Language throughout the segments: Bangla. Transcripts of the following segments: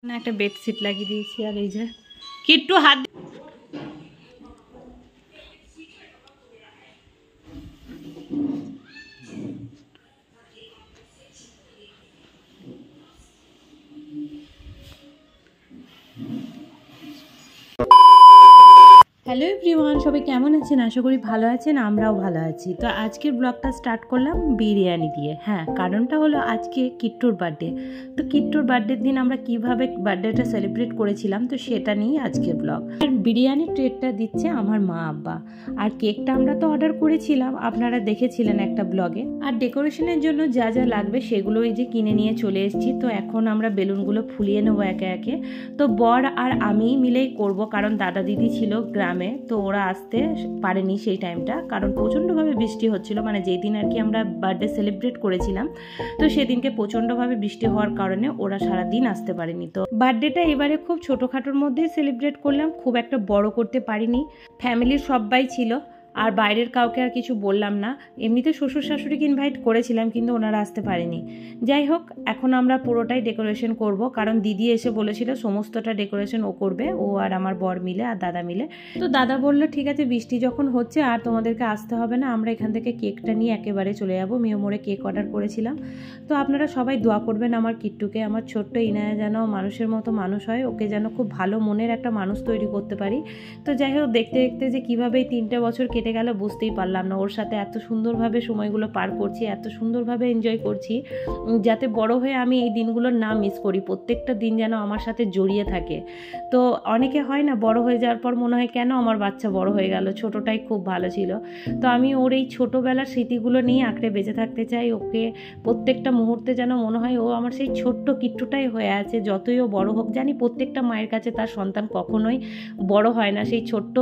না একটা বেডশিট লাগিয়ে দিয়েছি আর এই যে কিট্টু হাত হ্যালো এভরিওয়ান, সবাই কেমন আছেন? আশা করি ভালো আছেন, আমরাও ভালো আছি। তো আজকের ব্লগটা স্টার্ট করলাম বিরিয়ানি দিয়ে। হ্যাঁ, কারণটা হলো আজকে কিট্টুর বার্থডে। তো কিট্টুর বার্থডের দিন আমরা কিভাবে বার্থডেটা সেলিব্রেট করেছিলাম, তো সেটা নিয়ে আজকের ব্লগ। আর বিরিয়ানির ট্রিটটা দিচ্ছে আমার মা আব্বা, আর কেকটা আমরা তো অর্ডার করেছিলাম, আপনারা দেখেছিলেন একটা ব্লগে। আর ডেকোরেশনের জন্য যা যা লাগবে সেগুলো এই যে কিনে নিয়ে চলে এসেছি। তো এখন আমরা বেলুনগুলো ফুলিয়ে নেবো একে একে। তো বর আর আমি মিলেই করব, কারণ দাদা দিদি ছিল গ্রামে, তো ওরা আসতে পারেনি সেই টাইমটা, কারণ প্রচণ্ডভাবে বৃষ্টি হচ্ছিল। মানে যেই দিন আর কি আমরা বার্থডে সেলিব্রেট করেছিলাম, তো সেদিনকে প্রচণ্ডভাবে বৃষ্টি হওয়ার কারণে ওরা সারাদিন আসতে পারেনি। তো বার্থডেটা এবারে খুব ছোটোখাটোর মধ্যেই সেলিব্রেট করলাম, খুব একটা বড় করতে পারিনি। ফ্যামিলির সবাই ছিল, আর বাইরের কাউকে আর কিছু বললাম না। এমনিতে শ্বশুর শাশুড়িকে ইনভাইট করেছিলাম, কিন্তু ওনারা আসতে পারেনি। যাই হোক, এখন আমরা পুরোটাই ডেকোরেশন করব, কারণ দিদি এসে বলেছিল সমস্তটা ডেকোরেশন ও করবে, ও আর আমার বর মিলে আর দাদা মিলে। তো দাদা বললো ঠিক আছে, বৃষ্টি যখন হচ্ছে আর তোমাদেরকে আসতে হবে না, আমরা এখান থেকে কেকটা নিয়ে একেবারে চলে যাবো। মিওমোড়ে কেক অর্ডার করেছিলাম। তো আপনারা সবাই দোয়া করবেন আমার কিট্টুকে, আমার ছোট্ট ইনায়া যেন মানুষের মতো মানুষ হয়, ওকে যেন খুব ভালো মনের একটা মানুষ তৈরি করতে পারি। তো যাই হোক, দেখতে দেখতে যে কীভাবে এই 3টে বছর কেটে গেল বুঝতেই পারলাম না। ওর সাথে এত সুন্দরভাবে সময়গুলো পার করছি, এত সুন্দরভাবে এনজয় করছি, যাতে বড় হয়ে আমি এই দিনগুলো না মিস করি। প্রত্যেকটা দিন যেন আমার সাথে জড়িয়ে থাকে। তো অনেকে হয় না, বড় হয়ে যাওয়ার পর মনে হয় কেন আমার বাচ্চা বড় হয়ে গেল, ছোটোটাই খুব ভালো ছিল। তো আমি ওর এই ছোটোবেলার স্মৃতিগুলো নিয়ে আঁকড়ে বেঁচে থাকতে চাই। ওকে প্রত্যেকটা মুহূর্তে যেন মনে হয় ও আমার সেই ছোট্ট কিট্টুটাই হয়ে আছে। যতই ও বড় হোক, জানি প্রত্যেকটা মায়ের কাছে তার সন্তান কখনোই বড় হয় না, সেই ছোট্ট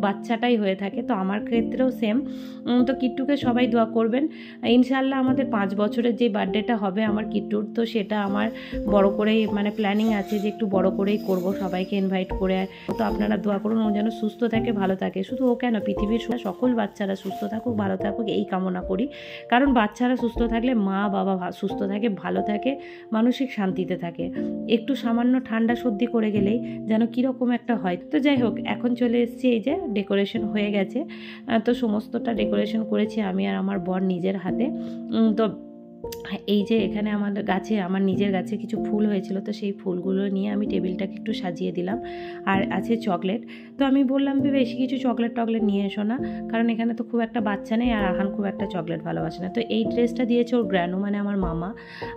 বাচ্চাটাই হয়ে থাকে। তো আমার ক্ষেত্রেও সেম। তো কিট্টুকে সবাই দোয়া করবেন। ইনশাআল্লাহ আমাদের 5 বছরের যে বার্থডেটা হবে আমার কিট্টুর, তো সেটা আমার বড় করেই মানে প্ল্যানিং আছে যে একটু বড় করেই করব, সবাইকে ইনভাইট করে। তো আপনারা দোয়া করুন ও যেন সুস্থ থাকে, ভালো থাকে। শুধু ও কেন, পৃথিবীর সকল বাচ্চারা সুস্থ থাকুক, ভালো থাকুক, এই কামনা করি। কারণ বাচ্চারা সুস্থ থাকলে মা বাবা সুস্থ থাকে, ভালো থাকে, মানসিক শান্তিতে থাকে। একটু সামান্য ঠান্ডা সর্দি করে গেলেই যেন কীরকম একটা হয়। তো যাই হোক, এখন চলে এসেছি, এই যে ডেকোরেশন হয়ে গেছে। তো সমস্তটা ডেকোরেশন করেছি আমি আর আমার বর নিজের হাতে। তো এই যে এখানে আমাদের গাছে, আমার নিজের গাছে কিছু ফুল হয়েছিল, তো সেই ফুলগুলো নিয়ে আমি টেবিলটাকে একটু সাজিয়ে দিলাম। আর আছে চকলেট। তো আমি বললাম বেশি কিছু চকলেট নিয়ে এসো না, কারণ এখানে তো খুব একটা বাচ্চা নেই, আর আহান খুব একটা চকলেট ভালোবাসে না। তো এই ড্রেসটা দিয়েছে ওর গ্র্যানু, মানে আমার মামা।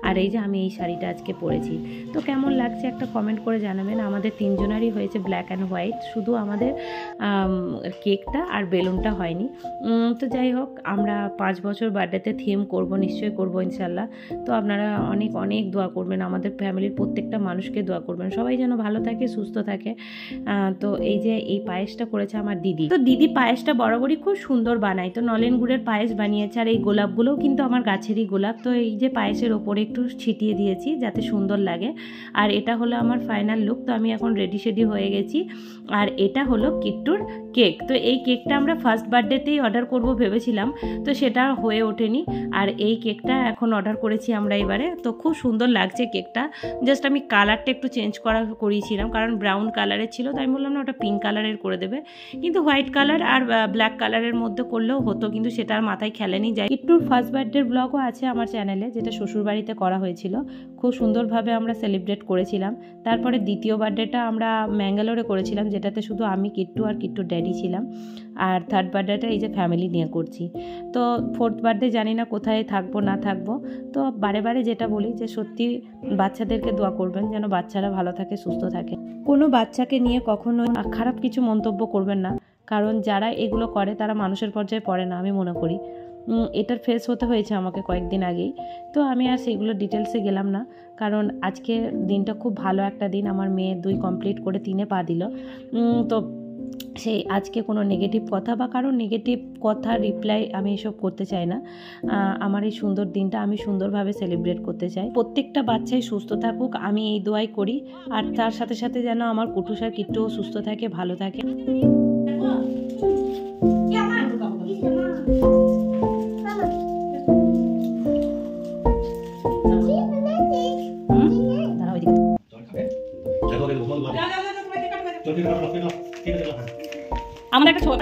আর এই যে আমি এই শাড়িটা আজকে পরেছি। তো কেমন লাগছে একটা কমেন্ট করে জানাবেন। আমাদের 3 জনেরই হয়েছে ব্ল্যাক অ্যান্ড হোয়াইট, শুধু আমাদের কেকটা আর বেলুনটা হয়নি। তো যাই হোক, আমরা 5 বছর বার্থডেতে থিম করব, নিশ্চয়ই করবো ইনশাল্লাহ। তো আপনারা অনেক অনেক দোয়া করবেন, আমাদের ফ্যামিলির প্রত্যেকটা মানুষকে দোয়া করবেন, সবাই যেন ভালো থাকে, সুস্থ থাকে। তো এই যে এই পায়েসটা করেছে আমার দিদি। তো দিদি পায়েসটা বরাবরই খুব সুন্দর বানায়, তো নলেন গুড়ের পায়েস বানিয়েছে। আর এই গোলাপগুলোও কিন্তু আমার গাছেরই গোলাপ। তো এই যে পায়েসের ওপরে একটু ছিটিয়ে দিয়েছি যাতে সুন্দর লাগে। আর এটা হলো আমার ফাইনাল লুক। তো আমি এখন রেডি শেডি হয়ে গেছি। আর এটা হলো কিট্টুর কেক। তো এই কেকটা আমরা ফার্স্ট বার্থডেতেই অর্ডার করব ভেবেছিলাম, তো সেটা হয়ে ওঠেনি। আর এই কেকটা এখন অর্ডার করেছি আমরা এবারে। তো খুব সুন্দর লাগছে কেকটা। জাস্ট আমি কালারটা একটু চেঞ্জ করিয়েছিলাম, কারণ ব্রাউন কালারের ছিল, তাই বললাম না ওটা পিঙ্ক কালারের করে দেবে, কিন্তু হোয়াইট কালার আর ব্ল্যাক কালারের মধ্যে করলেও হতো, কিন্তু সেটা আর মাথায় খেলেনি। যাই, কিট্টুর ফার্স্ট বার্থডের ব্লগও আছে আমার চ্যানেলে, যেটা শ্বশুরবাড়িতে করা হয়েছিল। খুব সুন্দরভাবে আমরা সেলিব্রেট করেছিলাম। তারপরে দ্বিতীয় বার্থডেটা আমরা ম্যাঙ্গালোরে করেছিলাম, যেটাতে শুধু আমি, কিট্টু আর কিট্টুর ড্যাডি ছিলাম। আর থার্ড বার্থডেটা এই যে ফ্যামিলি নিয়ে করছি। তো ফোর্থ বার্থডে জানি না কোথায় থাকবো না থাকবো। তো বারে বারে যেটা বলি যে সত্যি বাচ্চাদেরকে দোয়া করবেন যেন বাচ্চারা ভালো থাকে, সুস্থ থাকে। কোনো বাচ্চাকে নিয়ে কখনো খারাপ কিছু মন্তব্য করবেন না, কারণ যারা এগুলো করে তারা মানুষের পর্যায়ে পড়ে না, আমি মনে করি। এটার ফেস হতে হয়েছে আমাকে কয়েকদিন আগেই। তো আমি আর সেগুলো ডিটেলসে গেলাম না, কারণ আজকে দিনটা খুব ভালো একটা দিন। আমার মেয়ে 2 কমপ্লিট করে 3-এ পা দিল। তো সেই আজকে কোনো নেগেটিভ কথা বা কারো নেগেটিভ কথা রিপ্লাই আমি এসব করতে চাই না। আমার এই সুন্দর দিনটা আমি সুন্দরভাবে সেলিব্রেট করতে চাই। প্রত্যেকটা বাচ্চাই সুস্থ থাকুক, আমি এই দোয়াই করি। আর তার সাথে সাথে যেন আমার কুটুসার কিট্টুও সুস্থ থাকে, ভালো থাকে। আমরা একটা ছোট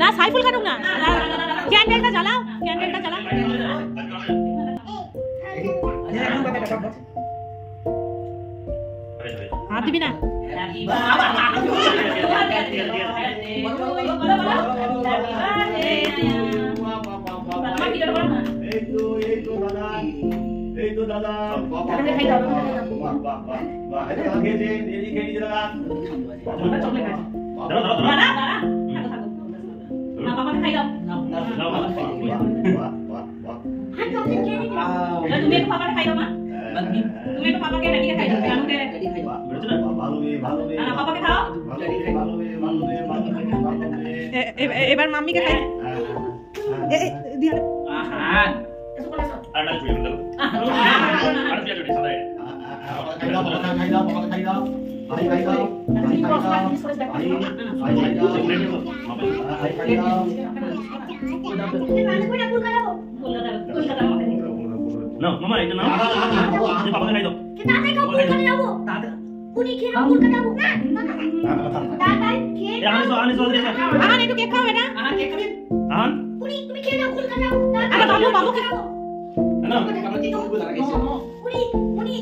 ना साइफुल खानुक ना कैंडलটা জ্বালাও कैंडलটা জ্বালাও हाथ दिबी ना दादा तुम्हें पापा के रेडी खाई दो जानू के पापा के खाओ এবার মাম্মি কে খাই দিয়া আটা ছুঁয়ে দাও আর পিয়া জড়ি সাদা খাই দাও পাপা খাই দাও ভাই খাই দাও ভাই খাই দাও ভাই খাই দাও ভাই খাই দাও No, mama itu no. Ini papa kan itu. Kita naik ke pulau Kanabu. Kuni kira pulau Kanabu. Dada kira. Ya ane so dia. Ahan itu kek kau beda? Ahan kek kami. Ahan? Kuni kira pulau Kanabu. Ada babu Kanabu. Ano? Kuni.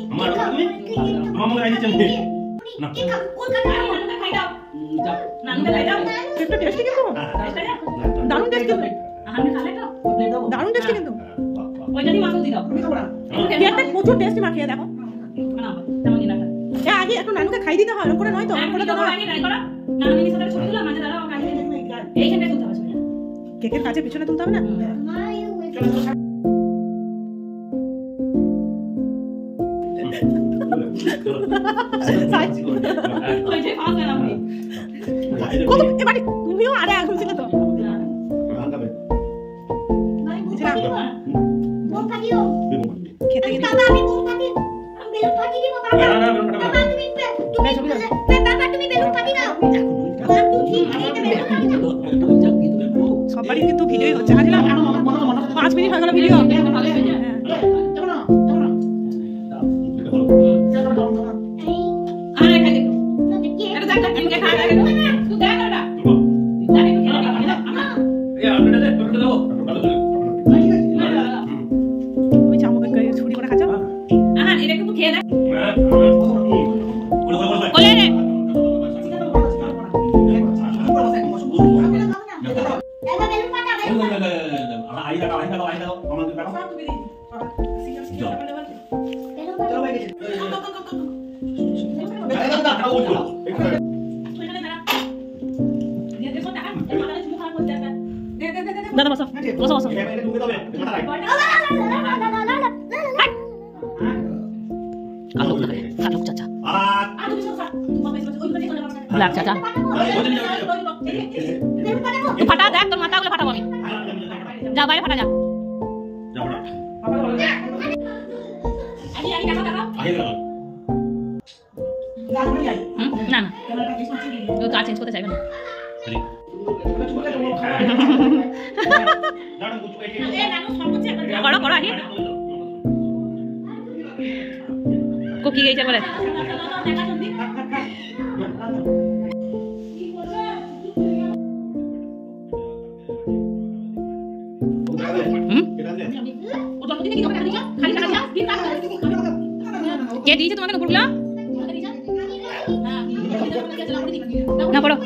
Mama kan ini cantik. Kuni kira pulau Kanabu. Khai daw. Nanu khai daw. Itu tasty কিন্তু। দারুণ টেস্টি কিন্তু। আহান খালে তো? দারুণ টেস্টি কিন্তু। ওইটা দিয়ে মাছ দিয়ে দাও। তুমি খাবো না। এটা প্রচুর টেস্টি মাখিয়ে দেখো। বানাবো। তেমন না। এ আগে একটু নানুকে খাই দিতে হয়, করে নয় তো। করে দাও। নানু মিনি সাথে ছবি তুললাম, মাঝে দাঁড়াও কাছে। এইখানটা তুলতে হবে ছবিটা। কেকের কাছে পিছনে তুলতে হবে না? ওই যে পাঁচ গেলাম আমি। কত এবারে তুমিও আরে আগুন ছিল তো। খেতে গিয়ে বাবা আমি বেলুন ফাটি দিব বাবা। বাবা তুমি বেলুন ফাটি দাও। সবারই কিন্তু ভিডিও হচ্ছে। আজ না 5 মিনিট হয়ে গেল ভিডিও। আরে খাই দেখো। এটা দেখ দেখ কেমনে খায় দেখো। তুই দেখ না এটা। দেখ একটু খেলা দেখো। এই আপনি দে, পড়তে দাও। তুমি চামচে করে ছুরি করে খাচ্ছো? আহা এটা একটু খেয়ে দেখ। ওলে রে। দাদা বসো বসো বসো কাটুক চাচা লাগ চাচা তুই ফাটা দেখ তোর মাথা গুলো ফাটাবো আমি যা বাইরে ফাটা যা না না ও চেঞ্জ করতে চাইবে না করো করো আহি কুকি গেছে বলে কে দিয়েছে তোমাকে উপরগুলো না পড়ো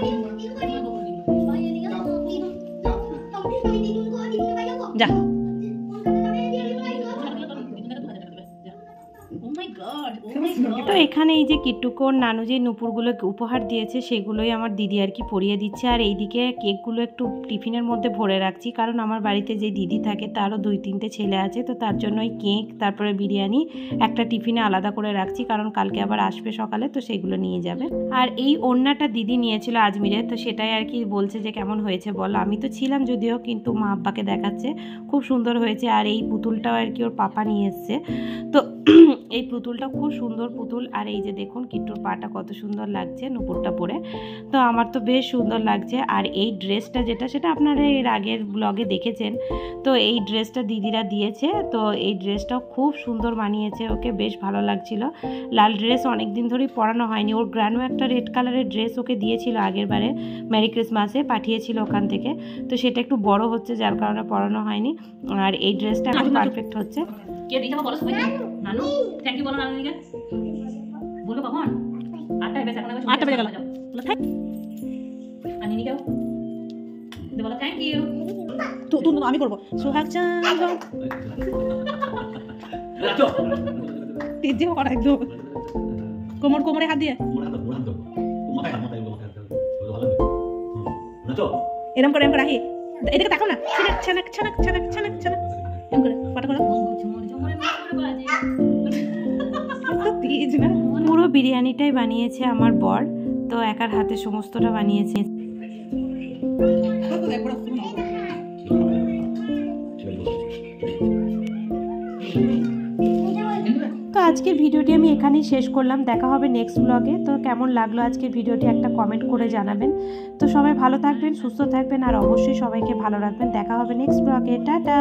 যা Oh my god. এখানে এই যে কিট্টুকোর নানু যে নুপুরগুলো উপহার দিয়েছে সেগুলোই আমার দিদি আর কি পরিয়ে দিচ্ছে। আর এইদিকে কেকগুলো একটু টিফিনের মধ্যে ভরে রাখছি, কারণ আমার বাড়িতে যে দিদি থাকে তারও 2-3টে ছেলে আছে, তো তার জন্য ওই কেক তারপরে বিরিয়ানি একটা টিফিনে আলাদা করে রাখছি, কারণ কালকে আবার আসবে সকালে, তো সেগুলো নিয়ে যাবে। আর এই ওড়নাটা দিদি নিয়েছিল আজমিরে, তো সেটাই আর কি বলছে যে কেমন হয়েছে বল। আমি তো ছিলাম যদিও, কিন্তু মা আব্বাকে দেখাচ্ছে খুব সুন্দর হয়েছে। আর এই পুতুলটাও আর কি ওর পাপা নিয়ে এসছে, তো এই পুতুলটা খুব সুন্দর পুতুল। আর এই যে দেখুন কিট্টুর পাটা কত সুন্দর লাগছে নুপুরটা পরে, তো আমার তো বেশ সুন্দর লাগছে। আর এই ড্রেসটা যেটা, সেটা আপনারা এর আগের ব্লগে দেখেছেন, তো এই ড্রেসটা দিদিরা দিয়েছে, তো এই ড্রেসটাও খুব সুন্দর মানিয়েছে ওকে, বেশ ভালো লাগছিল। লাল ড্রেস অনেক দিন ধরেই পরানো হয়নি, ওর গ্রানও একটা রেড কালারের ড্রেস ওকে দিয়েছিল আগের বারে, মেরি ক্রিসমাসে পাঠিয়েছিল ওখান থেকে, তো সেটা একটু বড় হচ্ছে যার কারণে পরানো হয়নি। আর এই ড্রেসটা এখন পারফেক্ট হচ্ছে। কে দিশা বলো সবাই নানু থ্যাংক ইউ বলো নানু দিকে বলো কখন 8টা বেজে এখন 8টা বেজে গেল বলো থ্যাংক আনি নি কেউ বলো থ্যাংক ইউ তুই আমি করব সোহাগ চাঁদ তেজে করা একদম কোমরে হাত দিয়ে এরকম করে রাখি, এদিকে তাকাও না, ছানাক ছানাক ছানাক ছানাক ছানাক এরকম করে পাটা করো। পুরো বিরিয়ানিটাই বানিয়েছে আমার বর, তো একার হাতে সমস্তটা বানিয়েছে। তো আজকের ভিডিওটি আমি এখানেই শেষ করলাম, দেখা হবে নেক্সট ব্লগে। তো কেমন লাগলো আজকের ভিডিওটি একটা কমেন্ট করে জানাবেন। তো সবাই ভালো থাকবেন, সুস্থ থাকবেন, আর অবশ্যই সবাইকে ভালো রাখবেন। দেখা হবে নেক্সট ব্লগে, টাটা।